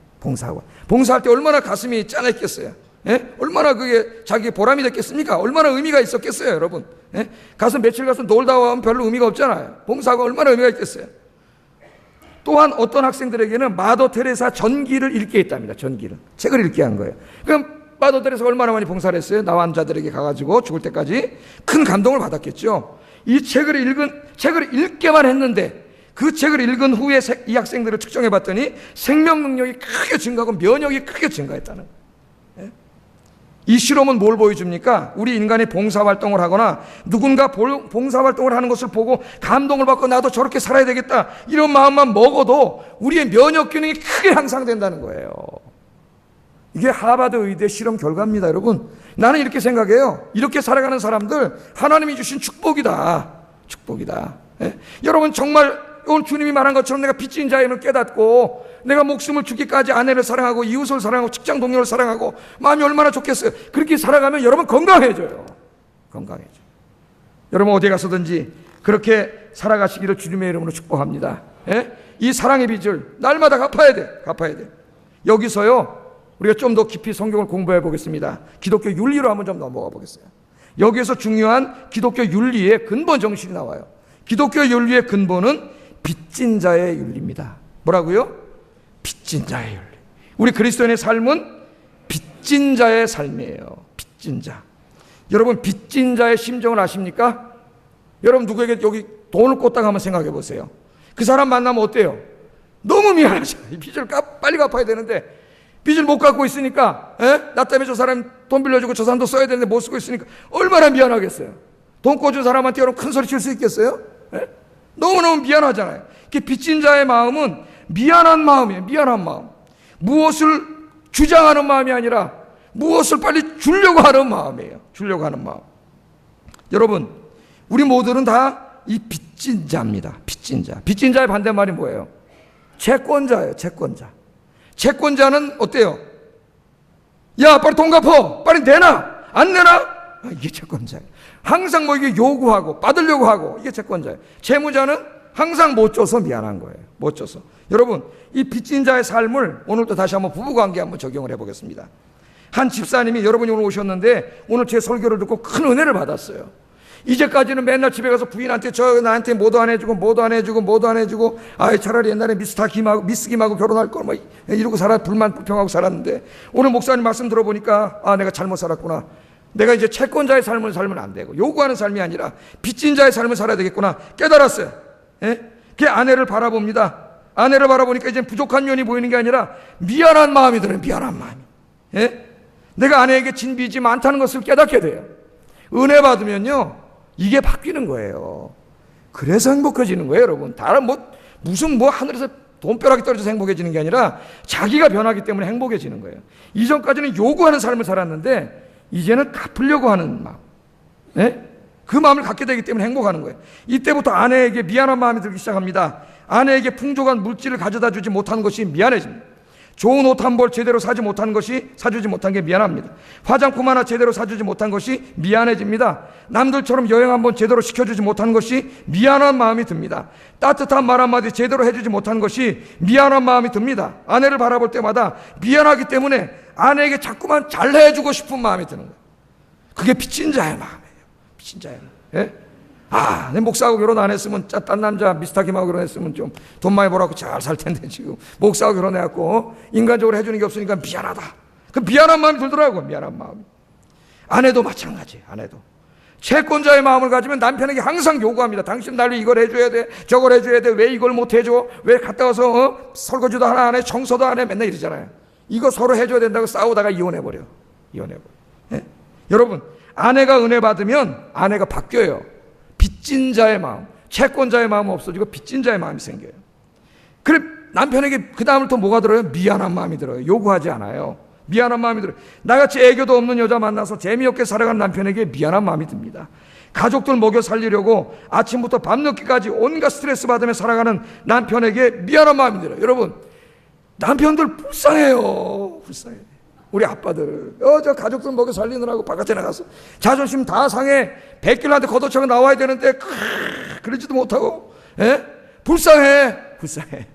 봉사할 때 얼마나 가슴이 짠했겠어요. 예? 얼마나 그게 자기 보람이 됐겠습니까? 얼마나 의미가 있었겠어요, 여러분. 예? 가서 며칠 가서 놀다 오면 별로 의미가 없잖아요. 봉사하고 얼마나 의미가 있겠어요. 또한 어떤 학생들에게는 마더 테레사 전기를 읽게 했답니다. 전기를. 책을 읽게 한 거예요. 그럼 마더 테레사가 얼마나 많이 봉사를 했어요? 나환 자들에게 가가지고 죽을 때까지 큰 감동을 받았겠죠. 이 책을 읽게만 했는데 그 책을 읽은 후에 이 학생들을 측정해 봤더니 생명 능력이 크게 증가하고 면역이 크게 증가했다는 거예요. 이 실험은 뭘 보여줍니까? 우리 인간이 봉사활동을 하거나 누군가 봉사활동을 하는 것을 보고 감동을 받고 나도 저렇게 살아야 되겠다 이런 마음만 먹어도 우리의 면역 기능이 크게 향상된다는 거예요. 이게 하버드 의대 실험 결과입니다. 여러분, 나는 이렇게 생각해요. 이렇게 살아가는 사람들 하나님이 주신 축복이다. 예? 여러분, 정말 오늘 주님이 말한 것처럼 내가 빚진 자임을 깨닫고 내가 목숨을 주기까지 아내를 사랑하고 이웃을 사랑하고 직장 동료를 사랑하고 마음이 얼마나 좋겠어요. 그렇게 살아가면 여러분 건강해져요. 여러분 어디 가서든지 그렇게 살아가시기를 주님의 이름으로 축복합니다. 예? 이 사랑의 빚을 날마다 갚아야 돼. 여기서요 우리가 좀 더 깊이 성경을 공부해 보겠습니다. 기독교 윤리로 한번 좀 넘어가 보겠어요. 여기에서 중요한 기독교 윤리의 근본 정신이 나와요. 기독교 윤리의 근본은 빚진 자의 윤리입니다. 뭐라고요? 빚진 자의 윤리. 우리 그리스도인의 삶은 빚진 자의 삶이에요. 빚진 자. 여러분, 빚진 자의 심정을 아십니까? 여러분, 누구에게 여기 돈을 꽂다가 한번 생각해 보세요. 그 사람 만나면 어때요? 너무 미안하잖아요. 이 빚을 빨리 갚아야 되는데 빚을 못 갚고 있으니까, 나 때문에 저 사람 돈 빌려주고 저 사람도 써야 되는데 못 쓰고 있으니까 얼마나 미안하겠어요. 돈 꿔준 사람한테 여러분 큰 소리 칠 수 있겠어요? 너무너무 미안하잖아요. 빚진 자의 마음은 미안한 마음이에요. 미안한 마음. 무엇을 주장하는 마음이 아니라 무엇을 빨리 주려고 하는 마음이에요. 주려고 하는 마음. 여러분, 우리 모두는 다 이 빚진 자입니다. 빚진 자. 빚진 자의 반대말이 뭐예요? 채권자예요. 채권자는 어때요? 야, 빨리 돈 갚어. 빨리 내놔. 안 내놔? 이게 채권자예요. 항상 뭐 이게 요구하고 받으려고 하고 이게 채권자예요. 채무자는 항상 못 줘서 미안한 거예요. 못 줘서. 여러분, 이 빚진 자의 삶을 오늘도 다시 한번 부부관계에 한번 적용을 해보겠습니다. 한 집사님이 여러분이 오늘 오셨는데 오늘 제 설교를 듣고 큰 은혜를 받았어요. 이제까지는 맨날 집에 가서 부인한테 저 나한테 뭐도 안 해주고 아이 차라리 옛날에 미스 김하고 결혼할 걸 뭐 이러고 불평하고 살았는데 오늘 목사님 말씀 들어보니까 내가 잘못 살았구나. 내가 이제 채권자의 삶을 살면 안 되고 요구하는 삶이 아니라 빚진 자의 삶을 살아야 되겠구나 깨달았어요. 그 아내를 바라봅니다. 아내를 바라보니까 이제 부족한 면이 보이는 게 아니라 미안한 마음이 드는 미안한 마음이. 내가 아내에게 진 빚이 많다는 것을 깨닫게 돼요. 은혜 받으면요 이게 바뀌는 거예요. 그래서 행복해지는 거예요, 여러분. 다른 무슨 하늘에서 돈벼락이 떨어져서 행복해지는 게 아니라 자기가 변하기 때문에 행복해지는 거예요. 이전까지는 요구하는 삶을 살았는데 이제는 갚으려고 하는 마음. 그 마음을 갖게 되기 때문에 행복하는 거예요. 이때부터 아내에게 미안한 마음이 들기 시작합니다. 아내에게 풍족한 물질을 가져다 주지 못한 것이 미안해집니다. 좋은 옷 한 벌 제대로 사주지 못한 게 미안합니다. 화장품 하나 제대로 사주지 못한 것이 미안해집니다. 남들처럼 여행 한번 제대로 시켜주지 못한 것이 미안한 마음이 듭니다. 따뜻한 말 한마디 제대로 해주지 못한 것이 미안한 마음이 듭니다. 아내를 바라볼 때마다 미안하기 때문에 아내에게 자꾸만 잘해주고 싶은 마음이 드는 거예요. 그게 빚진 자의 마음이에요. 빚진 자의 마음. 내 목사하고 결혼 안 했으면 딴 남자 미스터 김하고 결혼했으면 좀 돈 많이 벌어갖고 잘 살 텐데 지금 목사하고 결혼해갖고 인간적으로 해주는 게 없으니까 미안하다. 그 미안한 마음이 들더라고요. 미안한 마음. 아내도 마찬가지예요. 아내도 채권자의 마음을 가지면 남편에게 항상 요구합니다. 당신 날 이걸 해줘야 돼, 저걸 해줘야 돼. 왜 이걸 못 해줘? 왜 갔다 와서 설거지도 하나 안 해, 청소도 안 해? 맨날 이러잖아요. 이거 서로 해줘야 된다고 싸우다가 이혼해버려. 여러분, 아내가 은혜 받으면 아내가 바뀌어요. 빚진 자의 마음, 채권자의 마음은 없어지고 빚진 자의 마음이 생겨요. 그래 남편에게 그 다음부터 뭐가 들어요? 미안한 마음이 들어요. 요구하지 않아요. 미안한 마음이 들어요. 나같이 애교도 없는 여자 만나서 재미없게 살아가는 남편에게 미안한 마음이 듭니다. 가족들 먹여 살리려고 아침부터 밤늦게까지 온갖 스트레스 받으며 살아가는 남편에게 미안한 마음이 들어요. 여러분, 남편들 불쌍해요. 불쌍해. 우리 아빠들 저 가족들 먹여 살리느라고 바깥에 나가서 자존심 다 상해. 백길한테 걷어차고 나와야 되는데 그러지도 못하고 불쌍해.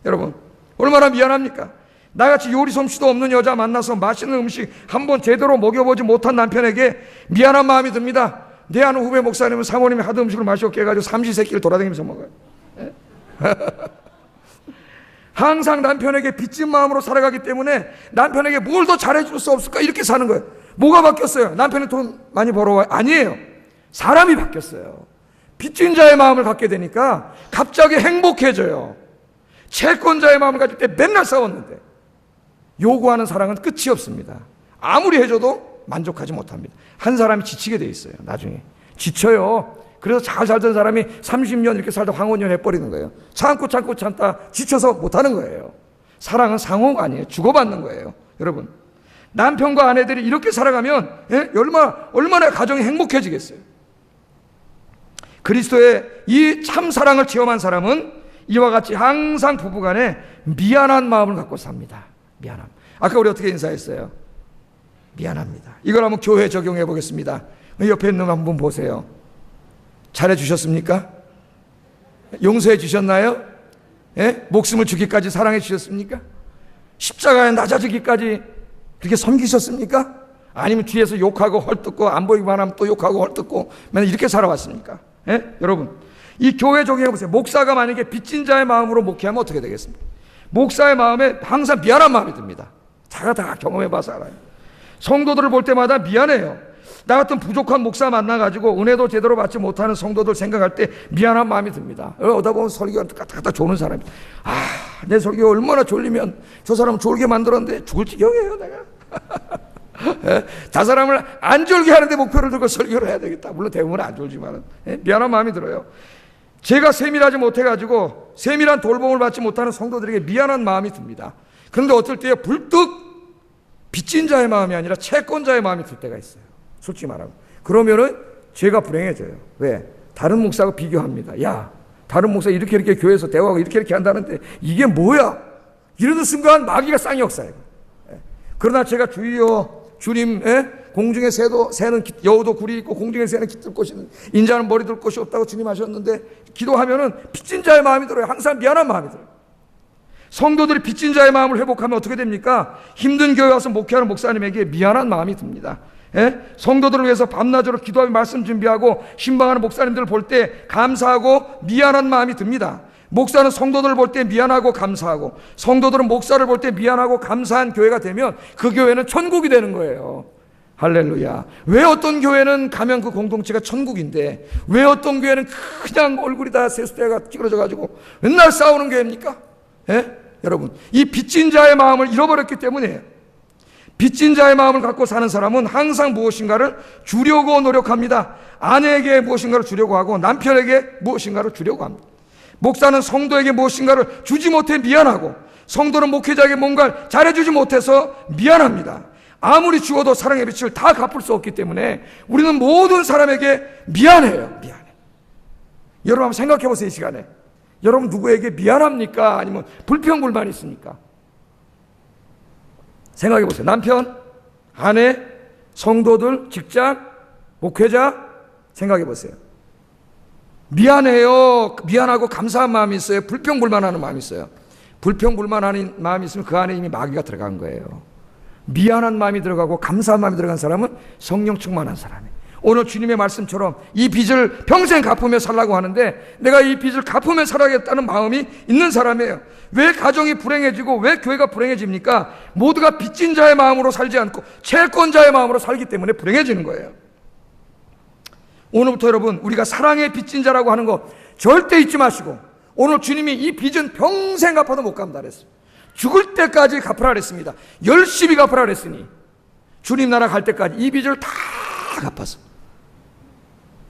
여러분, 얼마나 미안합니까? 나같이 요리 솜씨도 없는 여자 만나서 맛있는 음식 한번 제대로 먹여보지 못한 남편에게 미안한 마음이 듭니다. 내 아는 후배 목사님은 사모님이 하도 음식을 맛이 없게 해가지고 삼시세끼를 돌아다니면서 먹어요. 항상 남편에게 빚진 마음으로 살아가기 때문에 남편에게 뭘 더 잘해줄 수 없을까 이렇게 사는 거예요. 뭐가 바뀌었어요? 남편이 돈 많이 벌어와요? 아니에요. 사람이 바뀌었어요. 빚진 자의 마음을 갖게 되니까 갑자기 행복해져요. 채권자의 마음을 가질 때 맨날 싸웠는데 요구하는 사랑은 끝이 없습니다. 아무리 해줘도 만족하지 못합니다. 한 사람이 지치게 돼 있어요. 나중에 지쳐요. 그래서 잘 살던 사람이 30년 이렇게 살다 황혼년 해버리는 거예요. 참다 지쳐서 못하는 거예요. 사랑은 상호가 아니에요. 주고받는 거예요. 여러분, 남편과 아내들이 이렇게 살아가면 얼마나 가정이 행복해지겠어요. 그리스도의 이 참 사랑을 체험한 사람은 이와 같이 항상 부부간에 미안한 마음을 갖고 삽니다. 미안함. 아까 우리 어떻게 인사했어요? 미안합니다. 이걸 한번 교회에 적용해 보겠습니다. 옆에 있는 분 한번 보세요. 잘해 주셨습니까? 용서해 주셨나요? 목숨을 주기까지 사랑해 주셨습니까? 십자가에 낮아지기까지 그렇게 섬기셨습니까? 아니면 뒤에서 욕하고 헐뜯고 안 보이기만 하면 또 욕하고 헐뜯고 맨날 이렇게 살아왔습니까? 여러분, 이 교회 적용해 보세요. 목사가 만약에 빚진 자의 마음으로 목회하면 어떻게 되겠습니까? 목사의 마음에 항상 미안한 마음이 듭니다. 제가 다 경험해 봐서 알아요. 성도들을 볼 때마다 미안해요. 나 같은 부족한 목사 만나가지고 은혜도 제대로 받지 못하는 성도들 생각할 때 미안한 마음이 듭니다. 오다 보면 설교가 갖다 조는 사람이, 내 설교 얼마나 졸리면 저 사람 졸게 만들었는데 죽을 지경이에요 내가. 저 사람을 안 졸게 하는데 목표를 들고 설교를 해야 되겠다. 물론 대부분은 안 졸지만 미안한 마음이 들어요. 제가 세밀하지 못해가지고 세밀한 돌봄을 받지 못하는 성도들에게 미안한 마음이 듭니다. 그런데 어떨 때에 불뚝 빚진 자의 마음이 아니라 채권자의 마음이 들 때가 있어요. 솔직히 말하면. 그러면은 죄가 불행해져요. 왜? 다른 목사하고 비교합니다. 야, 다른 목사 이렇게 교회에서 대화하고 이렇게 한다는데 이게 뭐야? 이러는 순간 마귀가 쌍욕사예요. 그러나 제가 주여 주님, 공중에 새는 여우도 굴이 있고 공중에 새는 깃들 곳이 있는 인자는 머리 둘 곳이 없다고 주님 하셨는데 기도하면은 빚진 자의 마음이 들어요. 항상 미안한 마음이 들어요. 성도들이 빚진 자의 마음을 회복하면 어떻게 됩니까? 힘든 교회 와서 목회하는 목사님에게 미안한 마음이 듭니다. 성도들을 위해서 밤낮으로 기도하며 말씀 준비하고 신방하는 목사님들을 볼 때 감사하고 미안한 마음이 듭니다. 목사는 성도들을 볼 때 미안하고 감사하고 성도들은 목사를 볼 때 미안하고 감사한 교회가 되면 그 교회는 천국이 되는 거예요. 할렐루야. 왜 어떤 교회는 가면 그 공동체가 천국인데 왜 어떤 교회는 그냥 얼굴이 다 세수대가 찌그러져 가지고 맨날 싸우는 교회입니까? 여러분, 이 빚진 자의 마음을 잃어버렸기 때문이에요. 빚진 자의 마음을 갖고 사는 사람은 항상 무엇인가를 주려고 노력합니다. 아내에게 무엇인가를 주려고 하고 남편에게 무엇인가를 주려고 합니다. 목사는 성도에게 무엇인가를 주지 못해 미안하고 성도는 목회자에게 뭔가를 잘해주지 못해서 미안합니다. 아무리 주어도 사랑의 빛을 다 갚을 수 없기 때문에 우리는 모든 사람에게 미안해요. 미안해. 여러분 한번 생각해 보세요. 이 시간에 여러분 누구에게 미안합니까? 아니면 불평불만이 있습니까? 생각해 보세요. 남편, 아내, 성도들, 직장, 목회자 생각해 보세요. 미안해요. 미안하고 감사한 마음이 있어요. 불평불만하는 마음이 있어요. 불평불만하는 마음이 있으면 그 안에 이미 마귀가 들어간 거예요. 미안한 마음이 들어가고 감사한 마음이 들어간 사람은 성령 충만한 사람이에요. 오늘 주님의 말씀처럼 이 빚을 평생 갚으며 살라고 하는데 내가 이 빚을 갚으며 살아야겠다는 마음이 있는 사람이에요. 왜 가정이 불행해지고 왜 교회가 불행해집니까? 모두가 빚진 자의 마음으로 살지 않고 채권자의 마음으로 살기 때문에 불행해지는 거예요. 오늘부터 여러분 우리가 사랑의 빚진 자라고 하는 거 절대 잊지 마시고 오늘 주님이 이 빚은 평생 갚아도 못 갚는다 그랬어요. 죽을 때까지 갚으라 그랬습니다. 열심히 갚으라 그랬으니 주님 나라 갈 때까지 이 빚을 다 갚았어.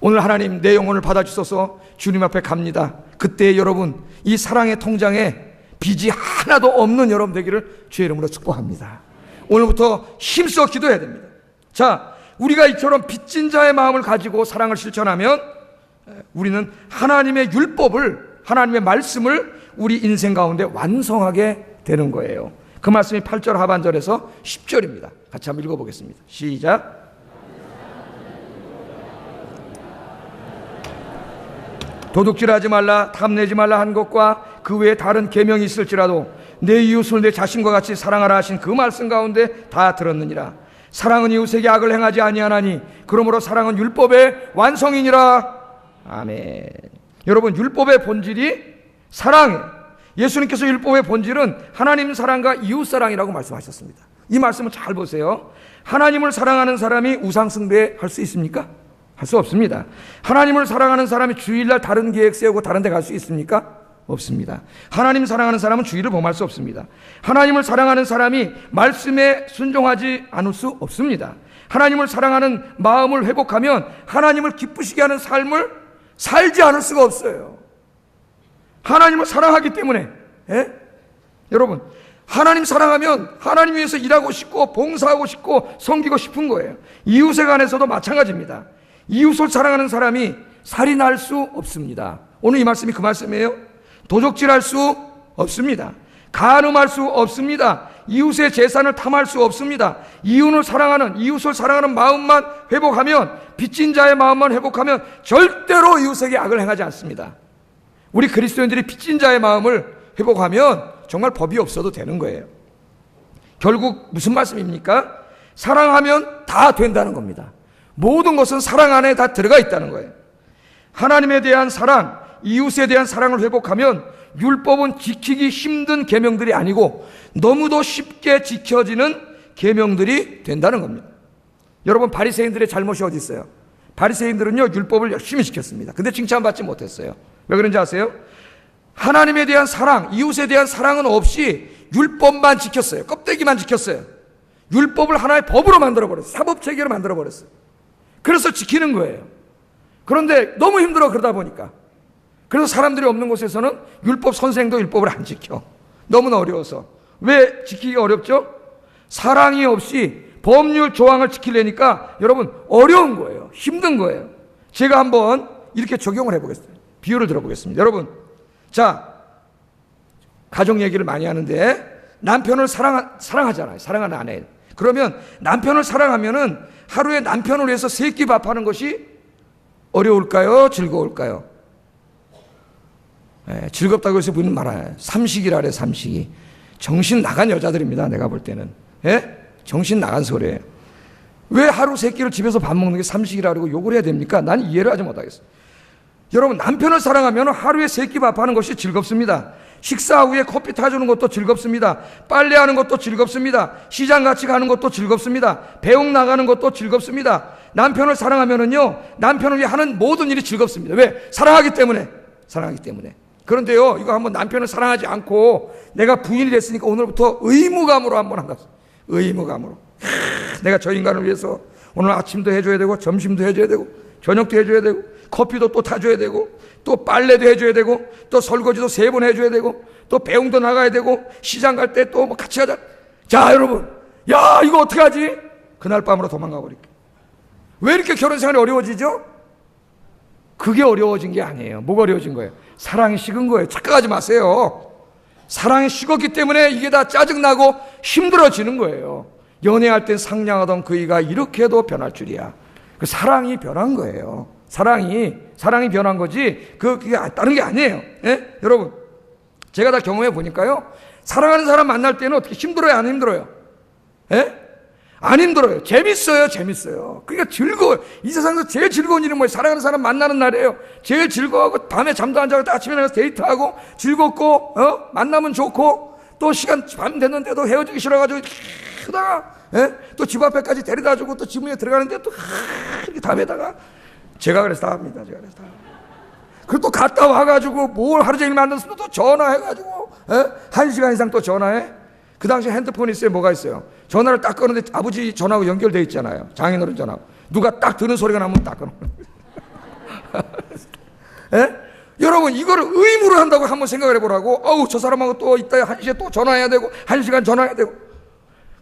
오늘 하나님 내 영혼을 받아주셔서 주님 앞에 갑니다. 그때 여러분 이 사랑의 통장에 빚이 하나도 없는 여러분 되기를 주의 이름으로 축복합니다. 오늘부터 힘써 기도해야 됩니다. 자, 우리가 이처럼 빚진 자의 마음을 가지고 사랑을 실천하면 우리는 하나님의 율법을, 하나님의 말씀을 우리 인생 가운데 완성하게 되는 거예요. 그 말씀이 8절 하반절에서 10절입니다. 같이 한번 읽어보겠습니다. 시작. 도둑질하지 말라, 탐내지 말라 한 것과 그 외에 다른 계명이 있을지라도 내 이웃을 내 자신과 같이 사랑하라 하신 그 말씀 가운데 다 들었느니라. 사랑은 이웃에게 악을 행하지 아니하나니 그러므로 사랑은 율법의 완성이니라. 아멘. 여러분, 율법의 본질이 사랑이에요. 예수님께서 율법의 본질은 하나님 사랑과 이웃 사랑이라고 말씀하셨습니다. 이 말씀을 잘 보세요. 하나님을 사랑하는 사람이 우상 숭배 할 수 있습니까? 할 수 없습니다. 하나님을 사랑하는 사람이 주일날 다른 계획 세우고 다른 데 갈 수 있습니까? 없습니다. 하나님 사랑하는 사람은 주일을 범할 수 없습니다. 하나님을 사랑하는 사람이 말씀에 순종하지 않을 수 없습니다. 하나님을 사랑하는 마음을 회복하면 하나님을 기쁘시게 하는 삶을 살지 않을 수가 없어요. 하나님을 사랑하기 때문에. 여러분, 하나님 사랑하면 하나님 위해서 일하고 싶고 봉사하고 싶고 섬기고 싶은 거예요. 이웃에 관해서도 마찬가지입니다. 이웃을 사랑하는 사람이 살인할 수 없습니다. 오늘 이 말씀이 그 말씀이에요. 도적질할 수 없습니다. 간음할 수 없습니다. 이웃의 재산을 탐할 수 없습니다. 이웃을 사랑하는 마음만 회복하면, 빚진 자의 마음만 회복하면 절대로 이웃에게 악을 행하지 않습니다. 우리 그리스도인들이 빚진 자의 마음을 회복하면 정말 법이 없어도 되는 거예요. 결국 무슨 말씀입니까? 사랑하면 다 된다는 겁니다. 모든 것은 사랑 안에 다 들어가 있다는 거예요. 하나님에 대한 사랑, 이웃에 대한 사랑을 회복하면 율법은 지키기 힘든 계명들이 아니고 너무도 쉽게 지켜지는 계명들이 된다는 겁니다. 여러분, 바리새인들의 잘못이 어디 있어요? 바리새인들은요, 율법을 열심히 지켰습니다. 근데 칭찬받지 못했어요. 왜 그런지 아세요? 하나님에 대한 사랑, 이웃에 대한 사랑은 없이 율법만 지켰어요. 껍데기만 지켰어요. 율법을 하나의 법으로 만들어버렸어요. 사법체계로 만들어버렸어요. 그래서 지키는 거예요. 그런데 너무 힘들어, 그러다 보니까. 그래서 사람들이 없는 곳에서는 율법 선생도 율법을 안 지켜. 너무나 어려워서. 왜 지키기가 어렵죠? 사랑이 없이 법률 조항을 지키려니까 여러분 어려운 거예요. 힘든 거예요. 제가 한번 이렇게 적용을 해보겠습니다. 비유를 들어보겠습니다. 여러분, 자, 가족 얘기를 많이 하는데 남편을 사랑하잖아요. 사랑하는 아내. 그러면 남편을 사랑하면은 하루에 남편을 위해서 3끼 밥하는 것이 어려울까요? 즐거울까요? 즐겁다고 해서 우리는 말아요. 삼식이라래, 삼식이. 정신 나간 여자들입니다, 내가 볼 때는. 정신 나간 소리예요. 왜 하루 3끼를 집에서 밥 먹는 게 삼식이라고 욕을 해야 됩니까? 난 이해를 하지 못하겠어요. 여러분, 남편을 사랑하면 하루에 3끼 밥하는 것이 즐겁습니다. 식사 후에 커피 타주는 것도 즐겁습니다. 빨래하는 것도 즐겁습니다. 시장 같이 가는 것도 즐겁습니다. 배웅 나가는 것도 즐겁습니다. 남편을 사랑하면은요, 남편을 위해 하는 모든 일이 즐겁습니다. 왜? 사랑하기 때문에. 사랑하기 때문에. 그런데요, 이거 한번 남편을 사랑하지 않고 내가 부인이 됐으니까 오늘부터 의무감으로 한번 한다. 의무감으로. 내가 저 인간을 위해서 오늘 아침도 해줘야 되고, 점심도 해줘야 되고, 저녁도 해줘야 되고, 커피도 또 타줘야 되고, 또 빨래도 해줘야 되고, 또 설거지도 3번 해줘야 되고, 또 배웅도 나가야 되고, 시장 갈 때 또 뭐 같이 가자. 자, 여러분, 야, 이거 어떡하지? 그날 밤으로 도망가 버릴게. 왜 이렇게 결혼 생활이 어려워지죠? 그게 어려워진 게 아니에요. 뭐가 어려워진 거예요? 사랑이 식은 거예요. 착각하지 마세요. 사랑이 식었기 때문에 이게 다 짜증나고 힘들어지는 거예요. 연애할 땐 상냥하던 그이가 이렇게도 변할 줄이야. 그 사랑이 변한 거예요. 사랑이 변한 거지 그게 다른 게 아니에요. 여러분, 제가 다 경험해 보니까요, 사랑하는 사람 만날 때는 어떻게 힘들어요, 안 힘들어요? 안 힘들어요. 재밌어요. 그러니까 즐거워요. 이 세상에서 제일 즐거운 일은 뭐예요? 사랑하는 사람 만나는 날이에요. 제일 즐거워하고 밤에 잠도 안 자고 아침에 나가서 데이트하고 즐겁고, 만나면 좋고, 또 시간 밤 됐는데도 헤어지기 싫어가지고 크다가 또 집 앞에까지 데려다주고 또 집 문에 들어가는데 또 이렇게 담에다가 제가 그래서 다 합니다. 그리고 또 갔다 와가지고 뭘 하루 종일 만났으면 또 전화해가지고 1시간 이상 또 전화해. 그 당시에 핸드폰이 있어요. 뭐가 있어요? 전화를 딱 끊는데 아버지 전화하고 연결되어 있잖아요. 장인어른 전화. 누가 딱 드는 소리가 나면 딱 끊어. 예? 여러분 이거를 의무로 한다고 한번 생각을 해보라고. 어우 저 사람하고 또 이따 1시에 또 전화해야 되고 1시간 전화해야 되고.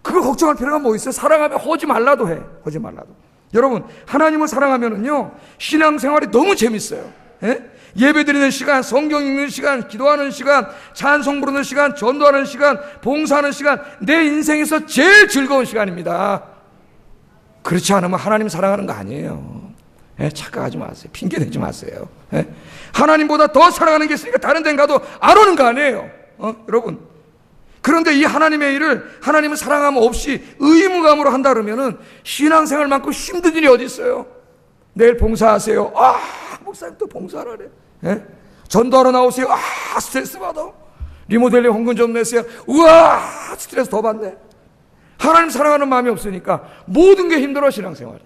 그걸 걱정할 필요가 뭐 있어요? 사랑하면 허지 말라도 해. 허지 말라도. 여러분 하나님을 사랑하면은요 신앙생활이 너무 재밌어요. 예? 예배드리는 시간, 성경 읽는 시간, 기도하는 시간, 찬송 부르는 시간, 전도하는 시간, 봉사하는 시간, 내 인생에서 제일 즐거운 시간입니다. 그렇지 않으면 하나님 사랑하는 거 아니에요. 예? 착각하지 마세요. 핑계 대지 마세요. 예? 하나님보다 더 사랑하는 게 있으니까 다른 데는 가도 안 오는 거 아니에요. 여러분. 그런데 이 하나님의 일을 하나님을 사랑함 없이 의무감으로 한다 그러면은 신앙생활만큼 힘든 일이 어디 있어요? 내일 봉사하세요. 아, 목사님 또 봉사를 하래. 예? 전도하러 나오세요. 아, 스트레스 받아. 리모델링 헌금 좀 내세요. 우와, 스트레스 더 받네. 하나님 사랑하는 마음이 없으니까 모든 게 힘들어 신앙생활이.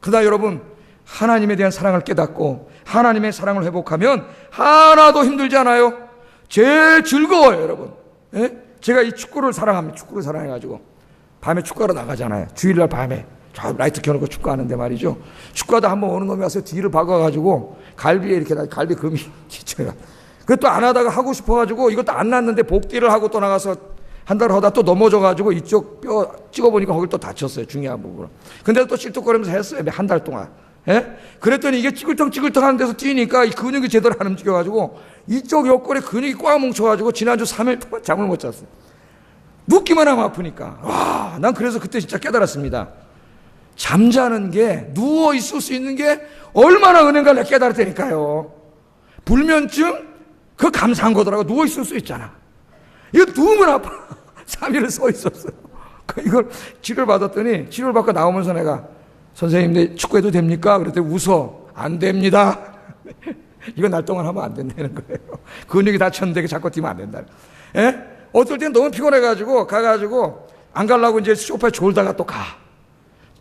그러나 여러분 하나님에 대한 사랑을 깨닫고 하나님의 사랑을 회복하면 하나도 힘들지 않아요. 제일 즐거워요 여러분. 예? 제가 이 축구를 사랑합니다. 축구를 사랑해가지고 밤에 축구하러 나가잖아요. 주일날 밤에 저 라이트 켜놓고 축구하는데 말이죠. 축구하다 한번 오는 놈이 와서 뒤를 박아가지고 갈비에 이렇게 갈비 금이 지쳐요. 그것도 안 하다가 하고 싶어가지고 이것도 안 났는데 복귀를 하고 또 나가서 한 달 하다 또 넘어져가지고 이쪽 뼈 찍어보니까 거길 또 다쳤어요. 중요한 부분을. 근데 또 찔뚝거리면서 했어요. 한 달 동안. 예? 그랬더니 이게 찌글텅찌글텅 하는 데서 뛰니까 이 근육이 제대로 안 움직여가지고 이쪽 옆구리 근육이 꽉 뭉쳐가지고 지난주 3일 동안 잠을 못 잤어요. 눕기만 하면 아프니까. 와, 난 그래서 그때 진짜 깨달았습니다. 잠자는 게, 누워 있을 수 있는 게 얼마나 은혜인가를 깨달았다니까요. 불면증? 그거 감사한 거더라고. 누워 있을 수 있잖아. 이거 누우면 아파. 3일을 서 있었어요. 이걸 치료를 받았더니 치료를 받고 나오면서 내가 선생님, 내 축구해도 됩니까? 그랬더니 웃어. 안 됩니다. 이거 날 동안 하면 안 된다는 거예요. 근육이 다쳤는데 자꾸 뛰면 안 된다. 예? 어떨 땐 너무 피곤해가지고, 가가지고, 안 가려고 이제 소파에 졸다가 또 가.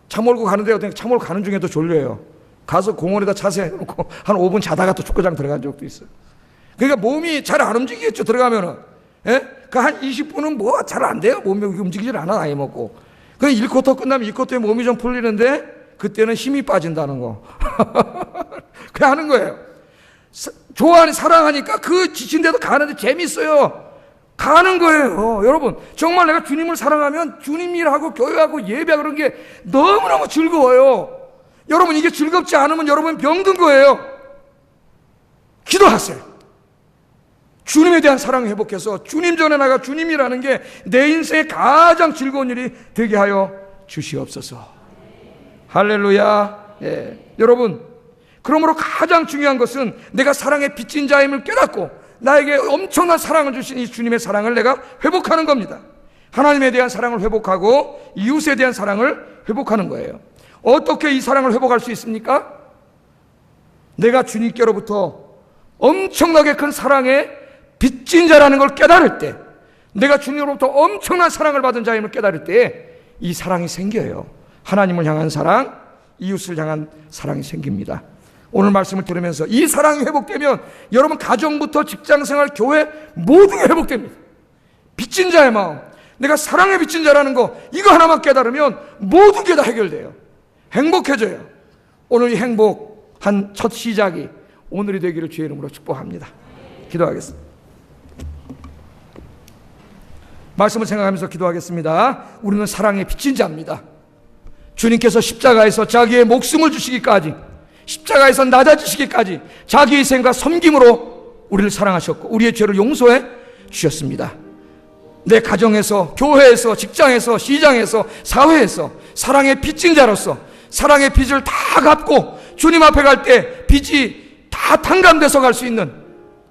차 몰고 가는데 어떤 차 몰고 가는 중에도 졸려요. 가서 공원에다 차세워놓고 한 5분 자다가 또 축구장 들어간 적도 있어요. 그러니까 몸이 잘 안 움직이겠죠, 들어가면은. 예? 그 한 20분은 뭐 잘 안 돼요. 몸이 움직이질 않아, 나이 먹고. 그 1쿼터 끝나면 2쿼터에 몸이 좀 풀리는데, 그때는 힘이 빠진다는 거. 그냥 하는 거예요. 좋아하니, 사랑하니까 그 지친데도 가는데 재밌어요. 가는 거예요. 여러분, 정말 내가 주님을 사랑하면 주님 일하고 교회하고 예배하고 그런 게 너무너무 즐거워요. 여러분, 이게 즐겁지 않으면 여러분 병든 거예요. 기도하세요. 주님에 대한 사랑을 회복해서 주님 전에 나가 주님이라는 게 내 인생의 가장 즐거운 일이 되게 하여 주시옵소서. 할렐루야. 예. 여러분, 그러므로 가장 중요한 것은 내가 사랑의 빚진 자임을 깨닫고 나에게 엄청난 사랑을 주신 이 주님의 사랑을 내가 회복하는 겁니다. 하나님에 대한 사랑을 회복하고 이웃에 대한 사랑을 회복하는 거예요. 어떻게 이 사랑을 회복할 수 있습니까? 내가 주님께로부터 엄청나게 큰 사랑의 빚진 자라는 걸 깨달을 때, 내가 주님으로부터 엄청난 사랑을 받은 자임을 깨달을 때 이 사랑이 생겨요. 하나님을 향한 사랑, 이웃을 향한 사랑이 생깁니다. 오늘 말씀을 들으면서 이 사랑이 회복되면 여러분 가정부터 직장생활, 교회 모든 게 회복됩니다. 빚진 자의 마음, 내가 사랑에 빚진 자라는 거, 이거 하나만 깨달으면 모든 게 다 해결돼요. 행복해져요. 오늘 이 행복한 첫 시작이 오늘이 되기를 주의 이름으로 축복합니다. 기도하겠습니다. 말씀을 생각하면서 기도하겠습니다. 우리는 사랑에 빚진 자입니다. 주님께서 십자가에서 자기의 목숨을 주시기까지, 십자가에서 낮아지시기까지 자기의 희생과 섬김으로 우리를 사랑하셨고 우리의 죄를 용서해 주셨습니다. 내 가정에서, 교회에서, 직장에서, 시장에서, 사회에서 사랑의 빚진 자로서 사랑의 빚을 다 갚고 주님 앞에 갈 때 빚이 다 탕감돼서 갈 수 있는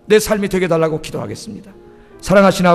내 삶이 되게 달라고 기도하겠습니다. 사랑하시는